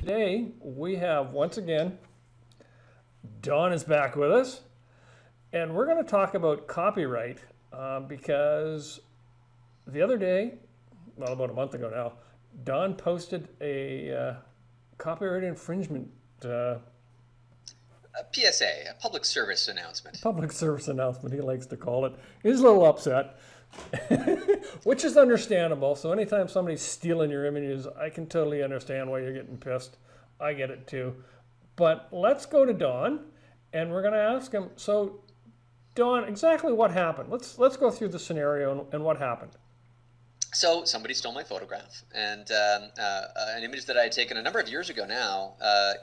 Today we have once again Don is back with us, and we're going to talk about copyright because the other day, well, about a month ago now, Don posted a copyright infringement A PSA, a public service announcement. public service announcement. He likes to call it. He's a little upset, which is understandable. So anytime somebody's stealing your images, I can totally understand why you're getting pissed. I get it too. But let's go to Don, and we're going to ask him. So, Don, exactly what happened? Let's go through the scenario and what happened. So somebody stole my photograph and an image that I had taken a number of years ago now,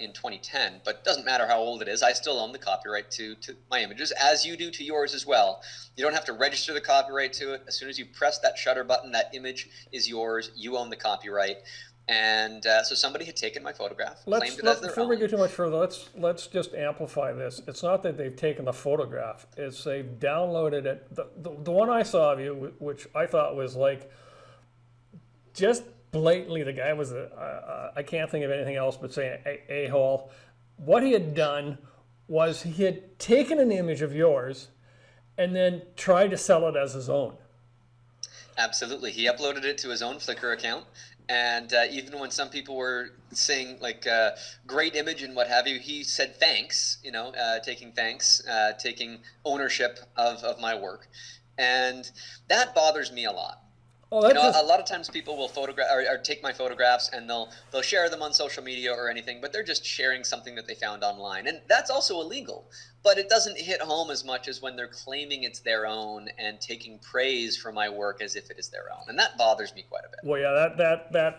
in 2010, but it doesn't matter how old it is. I still own the copyright to my images, as you do to yours as well. You don't have to register the copyright to it. As soon as you press that shutter button, that image is yours. You own the copyright. And so somebody had taken my photograph, claimed it as their Before own. we go too much further, let's just amplify this. It's not that they've taken the photograph; it's they've downloaded it. The one I saw of you, which I thought was like just blatantly, the guy was I can't think of anything else but saying a-hole. What he had done was he had taken an image of yours and then tried to sell it as his own. Absolutely. He uploaded it to his own Flickr account. And even when some people were saying, like, great image and what have you, he said thanks, taking thanks, taking ownership of my work. And that bothers me a lot. Oh, that's A lot of times people will photograph or take my photographs and they'll share them on social media or anything, but they're just sharing something that they found online, and that's also illegal. But it doesn't hit home as much as when they're claiming it's their own and taking praise for my work as if it is their own, and that bothers me quite a bit. Well, yeah,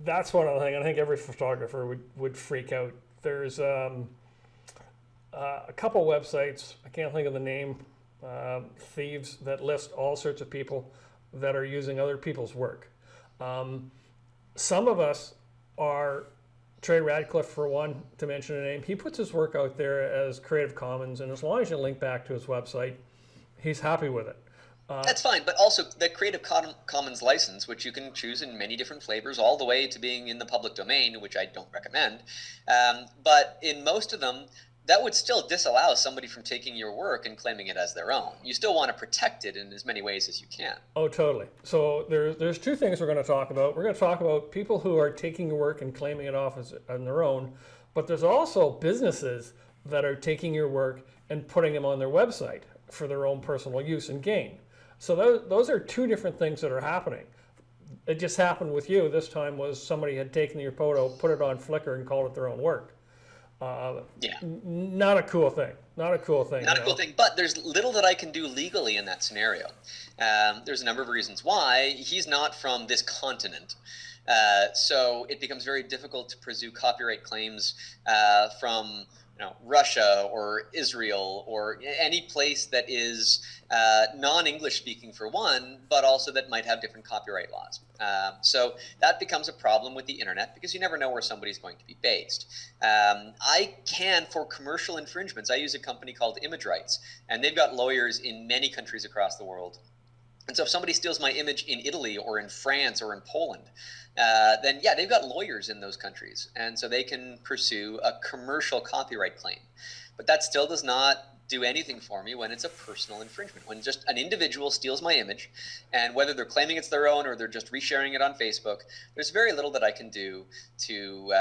that's one of the things. I think every photographer would freak out. There's a couple websites, I can't think of the name, thieves that list all sorts of people that are using other people's work. Some of us are, Trey Radcliffe for one, to mention a name, he puts his work out there as Creative Commons, and as long as you link back to his website, he's happy with it. That's fine, but also the Creative Commons license, which you can choose in many different flavors, all the way to being in the public domain, which I don't recommend. But in most of them, that would still disallow somebody from taking your work and claiming it as their own. You still want to protect it in as many ways as you can. Oh, totally. So there's two things we're going to talk about. We're going to talk about people who are taking your work and claiming it off as on their own, but there's also businesses that are taking your work and putting them on their website for their own personal use and gain. So those are two different things that are happening. It just happened with you. This time was somebody had taken your photo, put it on Flickr, and called it their own work. Yeah. Not a cool thing. Not a cool thing. Not a cool thing, but there's little that I can do legally in that scenario. There's a number of reasons why. He's not from this continent. So it becomes very difficult to pursue copyright claims from Russia or Israel or any place that is non-English speaking for one, but also that might have different copyright laws. So that becomes a problem with the internet because you never know where somebody's going to be based. I can, for commercial infringements, I use a company called Image Rights, and they've got lawyers in many countries across the world. And so if somebody steals my image in Italy or in France or in Poland, then yeah, they've got lawyers in those countries. And so they can pursue a commercial copyright claim. But that still does not do anything for me when it's a personal infringement. When just an individual steals my image, and whether they're claiming it's their own or they're just resharing it on Facebook, there's very little that I can do to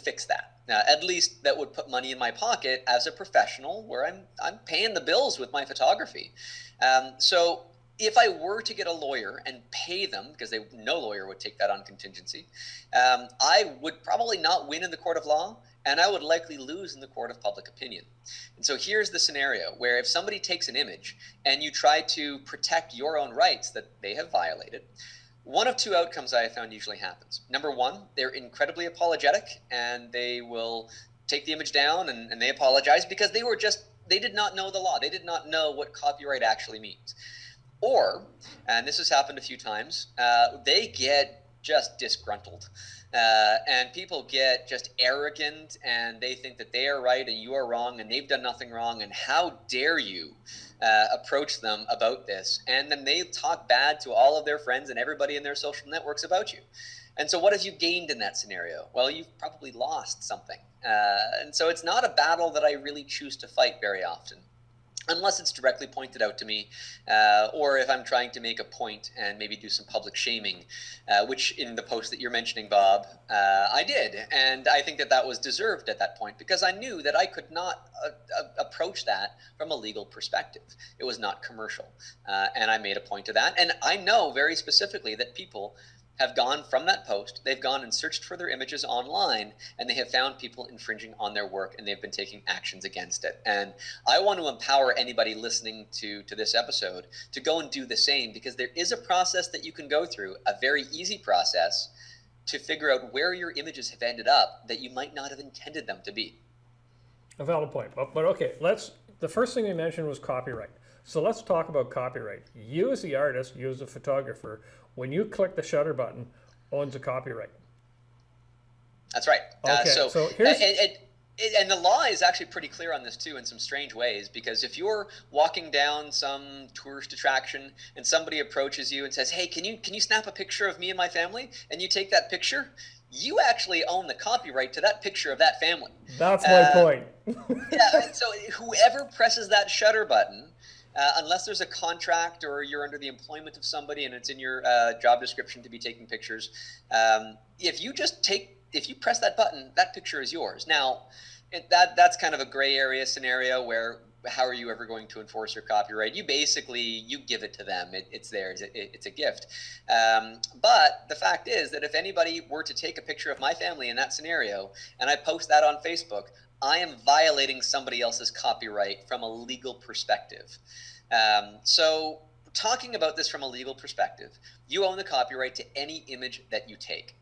fix that. Now, at least that would put money in my pocket as a professional, where I'm paying the bills with my photography. So if I were to get a lawyer and pay them, because no lawyer would take that on contingency, I would probably not win in the court of law, and I would likely lose in the court of public opinion. And so here's the scenario where if somebody takes an image and you try to protect your own rights that they have violated, one of two outcomes I have found usually happens. Number one, they're incredibly apologetic and they will take the image down and they apologize because they did not know the law. They did not know what copyright actually means. Or, and this has happened a few times, they get just disgruntled. And people get just arrogant and they think that they are right and you are wrong and they've done nothing wrong, and how dare you approach them about this, and then they talk bad to all of their friends and everybody in their social networks about you. And so what have you gained in that scenario? Well, you've probably lost something. And so it's not a battle that I really choose to fight very often, unless it's directly pointed out to me, or if I'm trying to make a point and maybe do some public shaming, which in the post that you're mentioning, Bob, I did. And I think that that was deserved at that point, because I knew that I could not approach that from a legal perspective. It was not commercial. And I made a point of that. And I know very specifically that people have gone from that post, they've gone and searched for their images online, and they have found people infringing on their work, and they've been taking actions against it. And I want to empower anybody listening to this episode to go and do the same, because there is a process that you can go through, a very easy process, to figure out where your images have ended up that you might not have intended them to be. A valid point. But okay, the first thing you mentioned was copyright. So let's talk about copyright. You as the artist, you as the photographer, when you click the shutter button, owns a copyright. That's right. Okay, so here's... And the law is actually pretty clear on this too, in some strange ways, because if you're walking down some tourist attraction and somebody approaches you and says, "Hey, can you snap a picture of me and my family?" and you take that picture, you actually own the copyright to that picture of that family. That's my point. Yeah, and so whoever presses that shutter button, unless there's a contract or you're under the employment of somebody and it's in your job description to be taking pictures, if you press that button, that picture is yours. Now, that's kind of a gray area scenario where how are you ever going to enforce your copyright? You give it to them. It's theirs. It's a gift. But the fact is that if anybody were to take a picture of my family in that scenario and I post that on Facebook, I am violating somebody else's copyright from a legal perspective. So talking about this from a legal perspective, you own the copyright to any image that you take.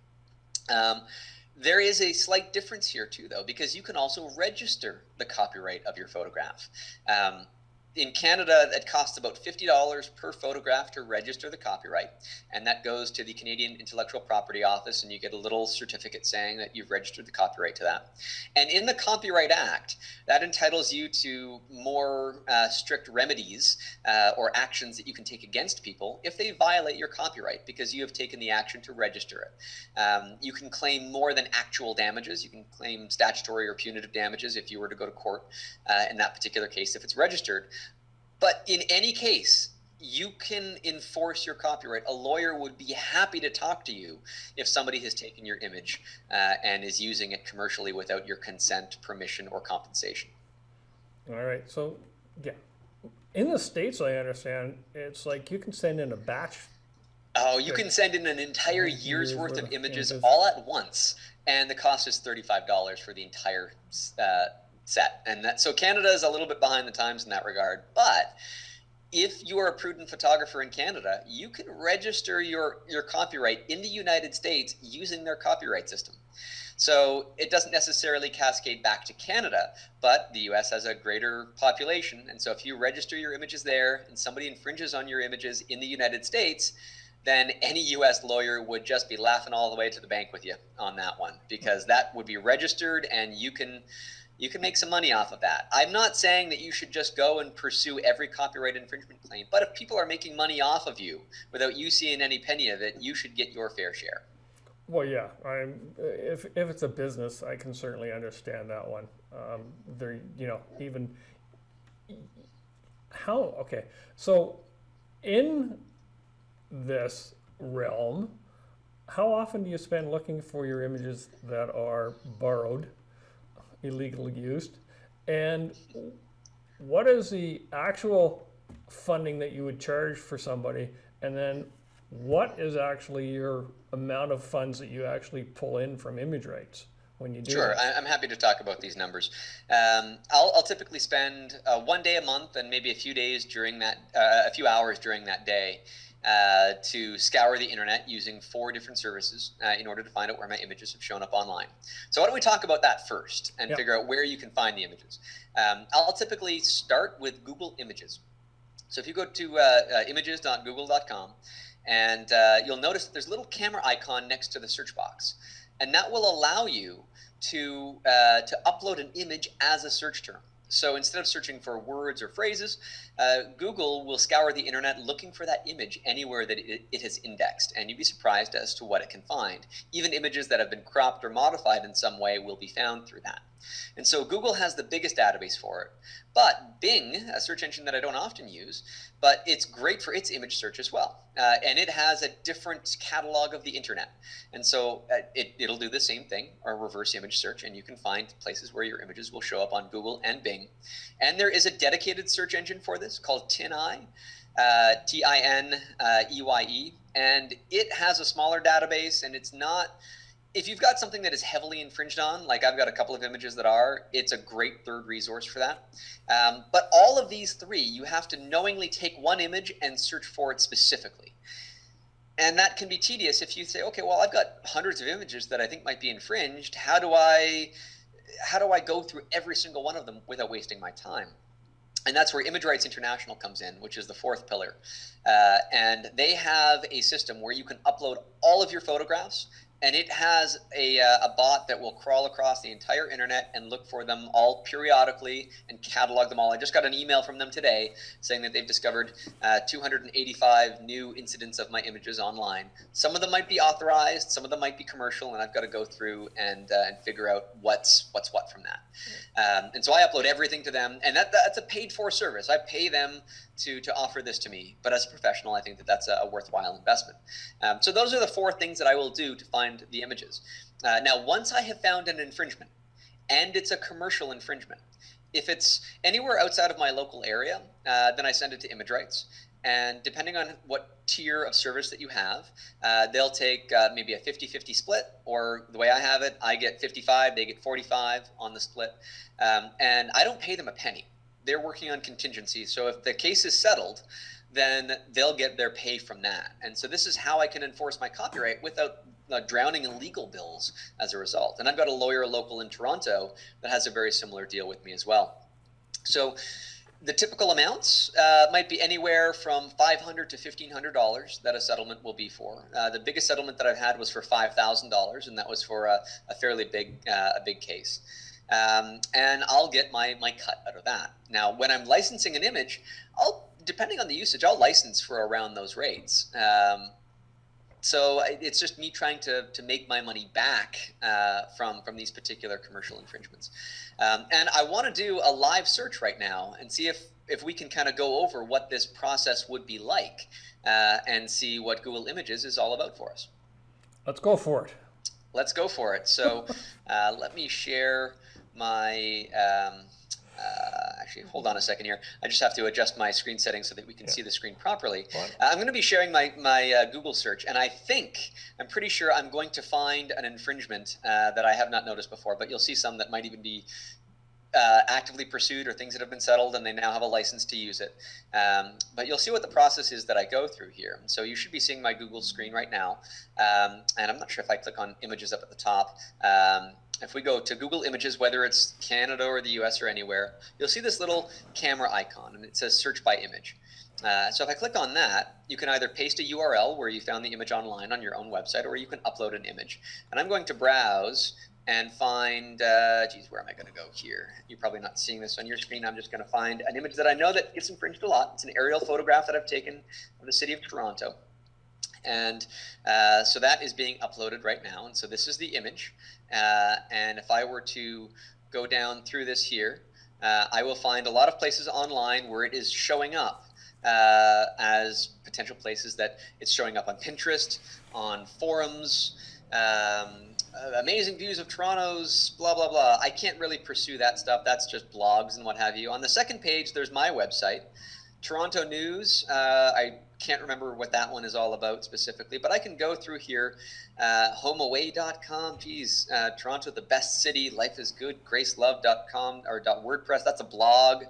There is a slight difference here too, though, because you can also register the copyright of your photograph. In Canada, it costs about $50 per photograph to register the copyright, and that goes to the Canadian Intellectual Property Office, and you get a little certificate saying that you've registered the copyright to that. And in the Copyright Act, that entitles you to more strict remedies or actions that you can take against people if they violate your copyright because you have taken the action to register it. You can claim more than actual damages. You can claim statutory or punitive damages if you were to go to court in that particular case if it's registered. But in any case, you can enforce your copyright. A lawyer would be happy to talk to you if somebody has taken your image and is using it commercially without your consent, permission, or compensation. All right. So, yeah. In the States, I understand, it's like you can send in a batch. Oh, you can send in an entire year's worth of images all at once, and the cost is $35 for the entire set. And so Canada is a little bit behind the times in that regard, but if you are a prudent photographer in Canada, you can register your copyright in the United States using their copyright system. So it doesn't necessarily cascade back to Canada, but the US has a greater population, and so if you register your images there and somebody infringes on your images in the United States, then any US lawyer would just be laughing all the way to the bank with you on that one, because that would be registered and you can make some money off of that. I'm not saying that you should just go and pursue every copyright infringement claim, but if people are making money off of you without you seeing any penny of it, you should get your fair share. Well, yeah. If it's a business, I can certainly understand that one. Okay. So in this realm, how often do you spend looking for your images that are borrowed, illegally used, and what is the actual funding that you would charge for somebody, and then what is actually your amount of funds that you actually pull in from image rights when you do Sure, this? I'm happy to talk about these numbers. I'll typically spend 1 day a month and maybe a few hours during that day to scour the internet using 4 different services in order to find out where my images have shown up online. So why don't we talk about that first and figure out where you can find the images. I'll typically start with Google Images. So if you go to images.google.com, and you'll notice that there's a little camera icon next to the search box, and that will allow you to upload an image as a search term. So instead of searching for words or phrases, Google will scour the internet looking for that image anywhere that it has indexed, and you'd be surprised as to what it can find. Even images that have been cropped or modified in some way will be found through that. And so Google has the biggest database for it. But Bing, a search engine that I don't often use, but it's great for its image search as well. And it has a different catalog of the internet. And so it'll do the same thing, or reverse image search, and you can find places where your images will show up on Google and Bing. And there is a dedicated search engine for this called TinEye, Tineye, and it has a smaller database, and it's not. If you've got something that is heavily infringed on, like I've got a couple of images that are, it's a great third resource for that. But all of these three, you have to knowingly take one image and search for it specifically. And that can be tedious if you say, okay, well, I've got hundreds of images that I think might be infringed. How do I go through every single one of them without wasting my time? And that's where Image Rights International comes in, which is the fourth pillar. And they have a system where you can upload all of your photographs, and it has a bot that will crawl across the entire internet and look for them all periodically and catalog them all. I just got an email from them today saying that they've discovered 285 new incidents of my images online. Some of them might be authorized, some of them might be commercial, and I've got to go through and figure out what's what from that. And so I upload everything to them, and that's a paid-for service. I pay them to offer this to me, but as a professional, I think that that's a worthwhile investment. So those are the four things that I will do to find the images. Now, once I have found an infringement, and it's a commercial infringement, if it's anywhere outside of my local area, then I send it to Image Rights. And depending on what tier of service that you have, they'll take maybe a 50-50 split, or the way I have it, I get 55, they get 45 on the split. And I don't pay them a penny. They're working on contingencies. So if the case is settled, then they'll get their pay from that. And so this is how I can enforce my copyright without drowning in legal bills as a result. And I've got a lawyer local in Toronto that has a very similar deal with me as well. So the typical amounts might be anywhere from $500 to $1,500 that a settlement will be for. The biggest settlement that I've had was for $5,000, and that was for a fairly big case. And I'll get my cut out of that. Now, when I'm licensing an image, depending on the usage, I'll license for around those rates. So it's just me trying to make my money back from these particular commercial infringements. And I want to do a live search right now and see if we can kind of go over what this process would be like and see what Google Images is all about for us. Let's go for it. Let's go for it. So let me share my actually, hold on a second here. I just have to adjust my screen settings so that we can see the screen properly. I'm going to be sharing my Google search, and I'm pretty sure I'm going to find an infringement that I have not noticed before, but you'll see some that might even be actively pursued or things that have been settled and they now have a license to use it. But you'll see what the process is that I go through here. So you should be seeing my Google screen right now. And I'm not sure if I click on images up at the top. If we go to Google Images, whether it's Canada or the US or anywhere, you'll see this little camera icon, and it says search by image. So if I click on that, you can either paste a URL where you found the image online on your own website, or you can upload an image. And I'm going to browse and find, where am I going to go here? You're probably not seeing this on your screen. I'm just going to find an image that I know that gets infringed a lot. It's an aerial photograph that I've taken of the city of Toronto. And so that is being uploaded right now. And so this is the image. And if I were to go down through this here, I will find a lot of places online where it is showing up as potential places that it's showing up on Pinterest, on forums, amazing views of Toronto's blah, blah, blah. I can't really pursue that stuff. That's just blogs and what have you. On the second page, there's my website. Toronto News, I can't remember what that one is all about specifically, but I can go through here, homeaway.com, Toronto, the best city, life is good, gracelove.com, or .wordpress, that's a blog,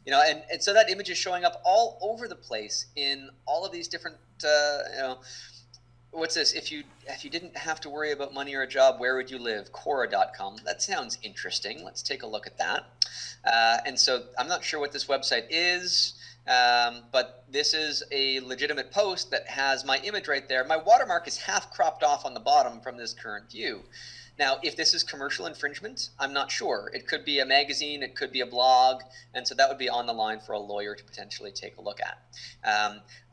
and so that image is showing up all over the place in all of these different, what's this? If you didn't have to worry about money or a job, where would you live? Quora.com. That sounds interesting. Let's take a look at that. And so I'm not sure what this website is, but this is a legitimate post that has my image right there. My watermark is half cropped off on the bottom from this current view. Now, if this is commercial infringement, I'm not sure. It could be a magazine, it could be a blog, and so that would be on the line for a lawyer to potentially take a look at.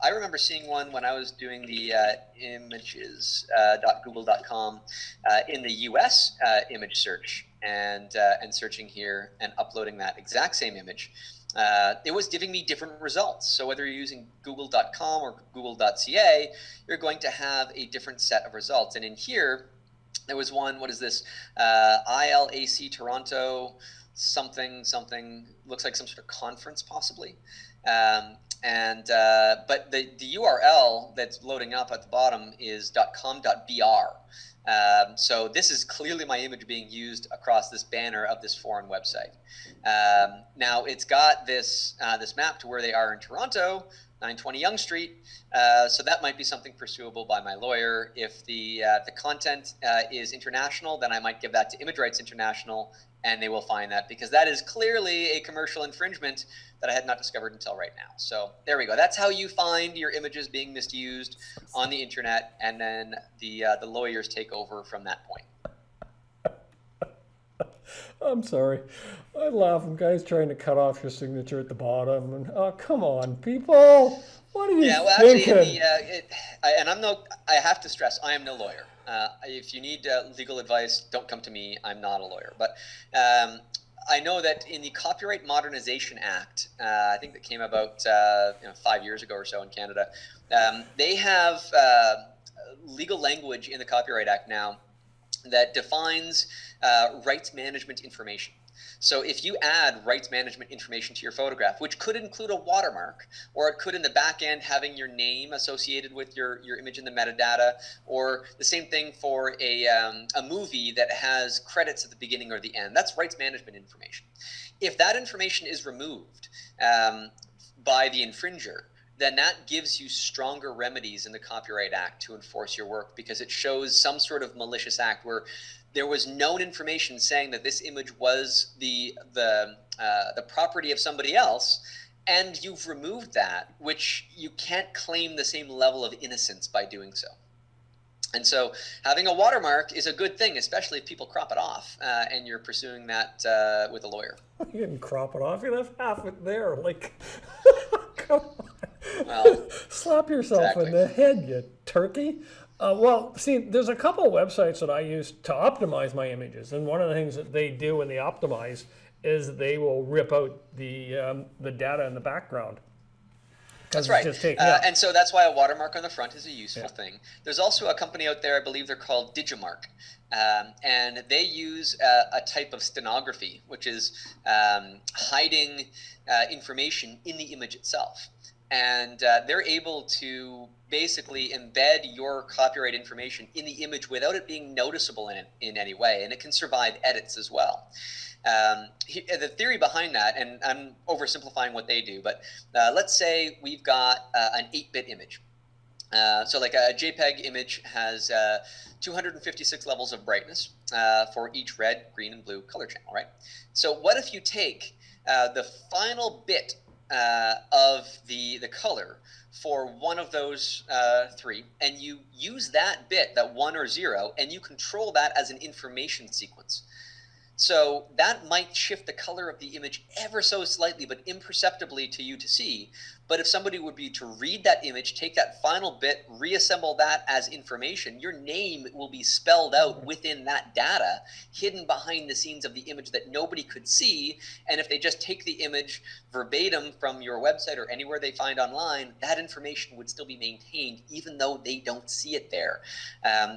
I remember seeing one when I was doing the images.google.com in the US image search, and searching here and uploading that exact same image. It was giving me different results. So whether you're using google.com or google.ca, you're going to have a different set of results. And in here, there was one, what is this? ILAC Toronto something, looks like some sort of conference possibly. But the URL that's loading up at the bottom is .com.br. So this is clearly my image being used across this banner of this foreign website. Now it's got this map to where they are in Toronto, 920 Yonge Street. So that might be something pursuable by my lawyer. If the content is international, then I might give that to Image Rights International, and they will find that, because that is clearly a commercial infringement that I had not discovered until right now. So there we go. That's how you find your images being misused on the internet, and then the lawyers take over from that point. I'm sorry. I laugh when guys trying to cut off your signature at the bottom. And oh, come on, people. What are you thinking? Actually, I have to stress, I am no lawyer. If you need legal advice, don't come to me. I'm not a lawyer. But I know that in the Copyright Modernization Act, I think that came about 5 years ago or so in Canada, they have legal language in the Copyright Act now that defines rights management information. So if you add rights management information to your photograph, which could include a watermark, or it could in the back end having your name associated with your image in the metadata, or the same thing for a movie that has credits at the beginning or the end, that's rights management information. If that information is removed by the infringer, then that gives you stronger remedies in the Copyright Act to enforce your work, because it shows some sort of malicious act where there was known information saying that this image was the property of somebody else, and you've removed that, which you can't claim the same level of innocence by doing so. And so having a watermark is a good thing, especially if people crop it off and you're pursuing that with a lawyer. You didn't crop it off. You left half it there. Like, come on. Well, slap yourself in the head, you turkey. Well, see, there's a couple of websites that I use to optimize my images, and one of the things that they do when they optimize is they will rip out the data in the background. That's right. And so that's why a watermark on the front is a useful thing. There's also a company out there, I believe they're called Digimark, and they use a type of stenography, which is hiding information in the image itself. And they're able to basically embed your copyright information in the image without it being noticeable in any way, and it can survive edits as well. The theory behind that, and I'm oversimplifying what they do, but let's say we've got an 8-bit image. So like a JPEG image has 256 levels of brightness for each red, green, and blue color channel, right? So what if you take the final bit of the color for one of those three, and you use that bit, that 1 or 0, and you control that as an information sequence. So that might shift the color of the image ever so slightly, but imperceptibly to you to see. But if somebody would be to read that image, take that final bit, reassemble that as information, your name will be spelled out within that data, hidden behind the scenes of the image that nobody could see. And if they just take the image verbatim from your website or anywhere they find online, that information would still be maintained, even though they don't see it there.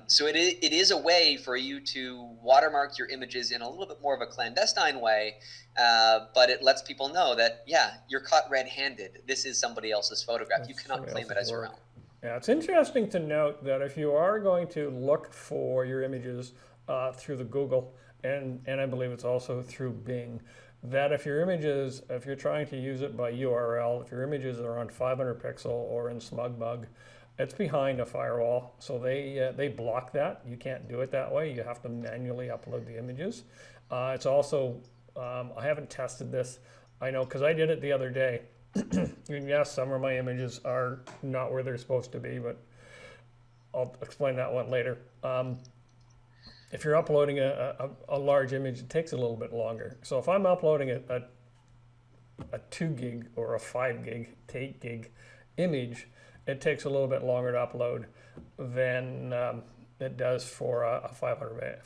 So it is a way for you to watermark your images in a little bit more of a clandestine way, but it lets people know that, yeah, you're caught red-handed. This is somebody else's photograph. You cannot claim it as your own. Yeah, it's interesting to note that if you are going to look for your images through the Google, and I believe it's also through Bing, that if your images, if you're trying to use it by URL, if your images are on 500 pixel or in SmugMug, it's behind a firewall, so they block that. You can't do it that way. You have to manually upload the images. It's also, I haven't tested this. I know because I did it the other day. And yes, some of my images are not where they're supposed to be, but I'll explain that one later. if you're uploading a large image, it takes a little bit longer. So if I'm uploading a 2 gig or a 5 gig to 8 gig image, it takes a little bit longer to upload than it does for a 500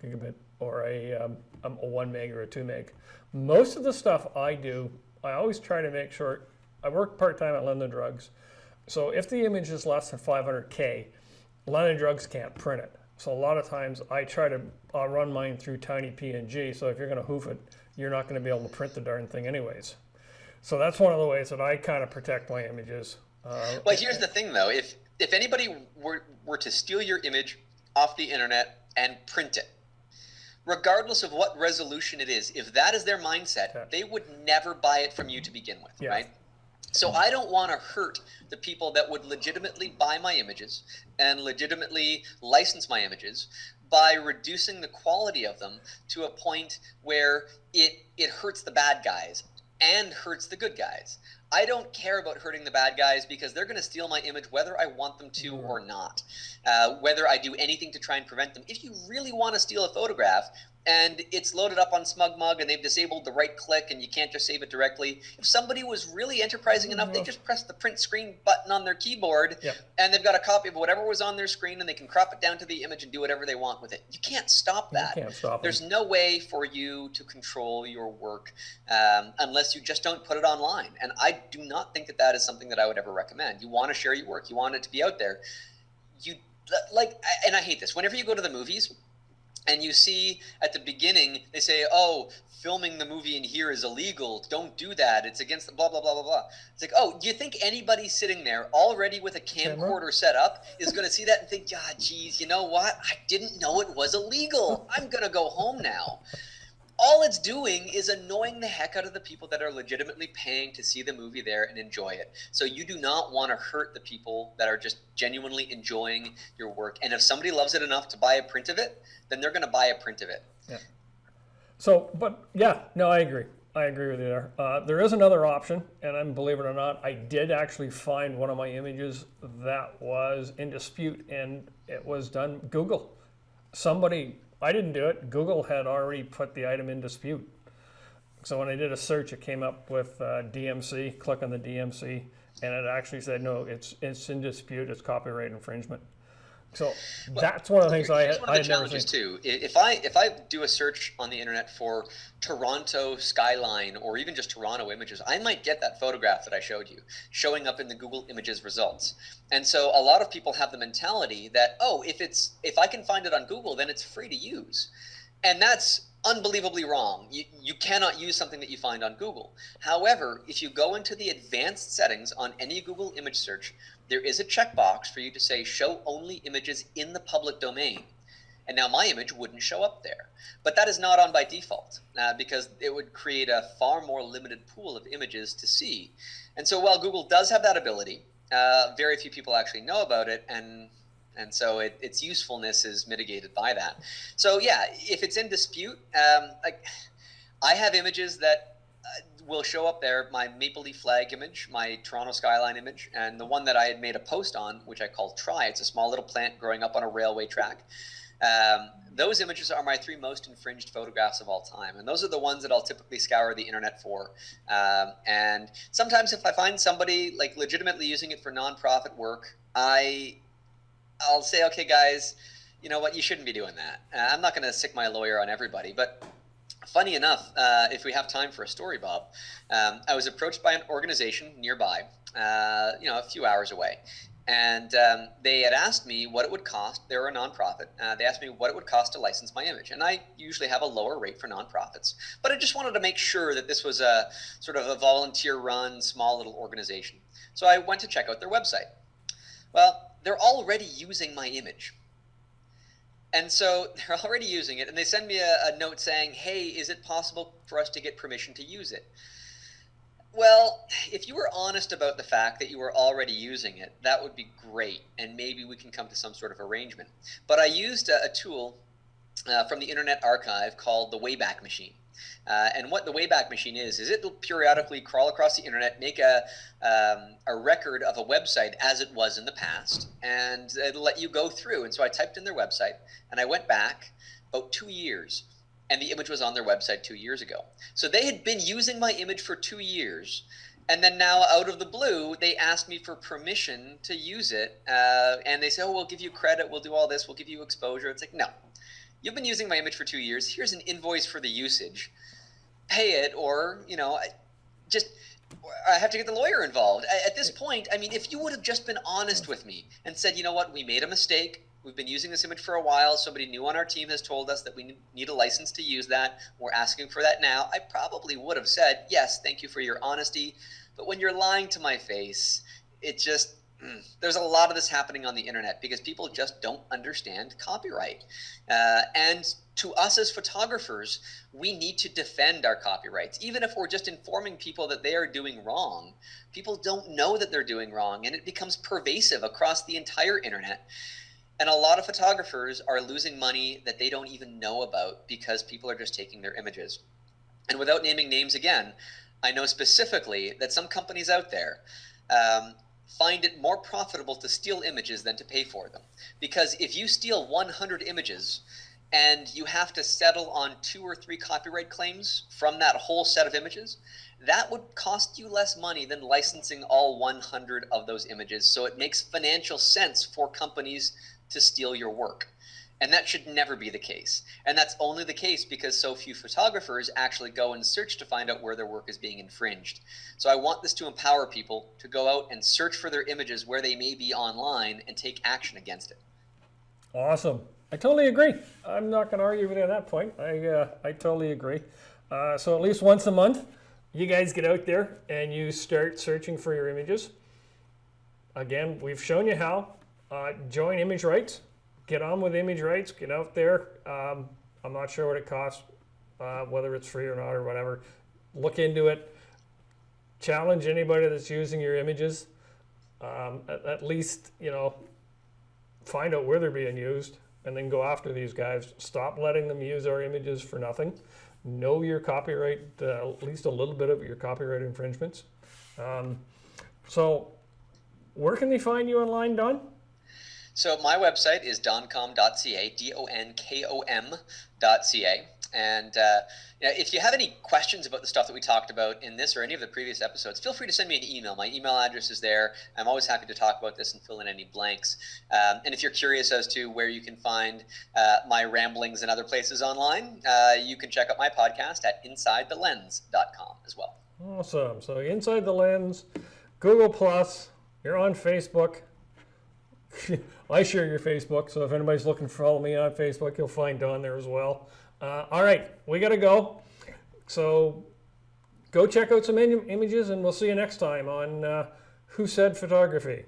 gigabit or a 1 meg or a 2 meg. Most of the stuff I do, I always try to make sure, I work part-time at London Drugs, so if the image is less than 500K, London Drugs can't print it. So a lot of times I try to run mine through tiny PNG, so if you're going to hoof it, you're not going to be able to print the darn thing anyways. So that's one of the ways that I kind of protect my images. Well, here's the thing, though. If anybody were to steal your image off the internet and print it, regardless of what resolution it is, if that is their mindset, they would never buy it from you to begin with, right? So I don't want to hurt the people that would legitimately buy my images and legitimately license my images by reducing the quality of them to a point where it hurts the bad guys and hurts the good guys. I don't care about hurting the bad guys because they're going to steal my image whether I want them to or not, whether I do anything to try and prevent them. If you really want to steal a photograph and it's loaded up on SmugMug and they've disabled the right click and you can't just save it directly, if somebody was really enterprising enough, they just press the print screen button on their keyboard and they've got a copy of whatever was on their screen and they can crop it down to the image and do whatever they want with it. You can't stop that. You can't stop There's no way for you to control your work unless you just don't put it online. And I do not think that that is something that I would ever recommend. You want to share your work. You want it to be out there. And I hate this. Whenever you go to the movies, and you see at the beginning, they say, oh, filming the movie in here is illegal. Don't do that. It's against the blah, blah, blah, blah, blah. It's like, oh, do you think anybody sitting there already with a camcorder set up is going to see that and think, ah, geez, you know what? I didn't know it was illegal. I'm going to go home now. All it's doing is annoying the heck out of the people that are legitimately paying to see the movie there and enjoy it. So you do not want to hurt the people that are just genuinely enjoying your work. And if somebody loves it enough to buy a print of it, then they're going to buy a print of it. Yeah. So, but yeah, no, I agree. I agree with you there. There is another option, and believe it or not, I did actually find one of my images that was in dispute, and it was done Google. I didn't do it. Google had already put the item in dispute. So when I did a search, it came up with DMC. Click on the DMC, and it actually said, no, it's in dispute. It's copyright infringement. So that's one of the things I had never seen. Too. If I do a search on the internet for Toronto skyline or even just Toronto images, I might get that photograph that I showed you showing up in the Google Images results. And so a lot of people have the mentality that, oh, if I can find it on Google, then it's free to use. And that's unbelievably wrong. You cannot use something that you find on Google. However, if you go into the advanced settings on any Google image search, there is a checkbox for you to say show only images in the public domain. And now my image wouldn't show up there. But that is not on by default because it would create a far more limited pool of images to see. And so while Google does have that ability, very few people actually know about it, and so its usefulness is mitigated by that. So yeah, if it's in dispute, I have images that will show up there, my Maple Leaf flag image, my Toronto skyline image, and the one that I had made a post on, which I call Try. It's a small little plant growing up on a railway track. Those images are my 3 most infringed photographs of all time. And those are the ones that I'll typically scour the internet for. And sometimes if I find somebody like legitimately using it for nonprofit work, I'll say, okay, guys, you know what? You shouldn't be doing that. I'm not going to sick my lawyer on everybody, but funny enough, if we have time for a story, Bob, I was approached by an organization nearby, a few hours away. And they had asked me what it would cost. They were a nonprofit. They asked me what it would cost to license my image. And I usually have a lower rate for nonprofits. But I just wanted to make sure that this was a sort of a volunteer-run, small little organization. So I went to check out their website. Well, they're already using my image. And so they're already using it, and they send me a note saying, hey, is it possible for us to get permission to use it? Well, if you were honest about the fact that you were already using it, that would be great, and maybe we can come to some sort of arrangement. But I used a tool from the Internet Archive called the Wayback Machine. And what the Wayback Machine is it'll periodically crawl across the internet, make a record of a website as it was in the past, and it'll let you go through. And so I typed in their website, and I went back about 2 years, and the image was on their website 2 years ago. So they had been using my image for 2 years, and then now out of the blue, they asked me for permission to use it, and they say, oh, we'll give you credit, we'll do all this, we'll give you exposure. It's like, no. You've been using my image for 2 years. Here's an invoice for the usage. Pay it, or, I have to get the lawyer involved. At this point, I mean, if you would have just been honest with me and said, you know what, we made a mistake. We've been using this image for a while. Somebody new on our team has told us that we need a license to use that. We're asking for that now. I probably would have said, yes, thank you for your honesty. But when you're lying to my face, it just... There's a lot of this happening on the internet because people just don't understand copyright. And to us as photographers, we need to defend our copyrights. Even if we're just informing people that they are doing wrong, people don't know that they're doing wrong, and it becomes pervasive across the entire internet. And a lot of photographers are losing money that they don't even know about because people are just taking their images. And without naming names again, I know specifically that some companies out there find it more profitable to steal images than to pay for them. Because if you steal 100 images and you have to settle on 2 or 3 copyright claims from that whole set of images, that would cost you less money than licensing all 100 of those images. So it makes financial sense for companies to steal your work. And that should never be the case. And that's only the case because so few photographers actually go and search to find out where their work is being infringed. So I want this to empower people to go out and search for their images where they may be online and take action against it. Awesome. I totally agree. I'm not going to argue with you on that point. I totally agree. So at least once a month, you guys get out there and you start searching for your images. Again, we've shown you how. Join Image Rights. Get on with image rights, get out there. I'm not sure what it costs, whether it's free or not or whatever. Look into it. Challenge anybody that's using your images. At least, find out where they're being used and then go after these guys. Stop letting them use our images for nothing. Know your copyright, at least a little bit of your copyright infringements. So where can they find you online, Don? So my website is donkom.ca, donkom.ca. And if you have any questions about the stuff that we talked about in this or any of the previous episodes, feel free to send me an email. My email address is there. I'm always happy to talk about this and fill in any blanks. And if you're curious as to where you can find my ramblings and other places online, you can check out my podcast at InsideTheLens.com as well. Awesome. So Inside the Lens, Google+, you're on Facebook. I share your Facebook, so if anybody's looking to follow me on Facebook, you'll find Don there as well. All right, we got to go. So go check out some images, and we'll see you next time on Who Said Photography.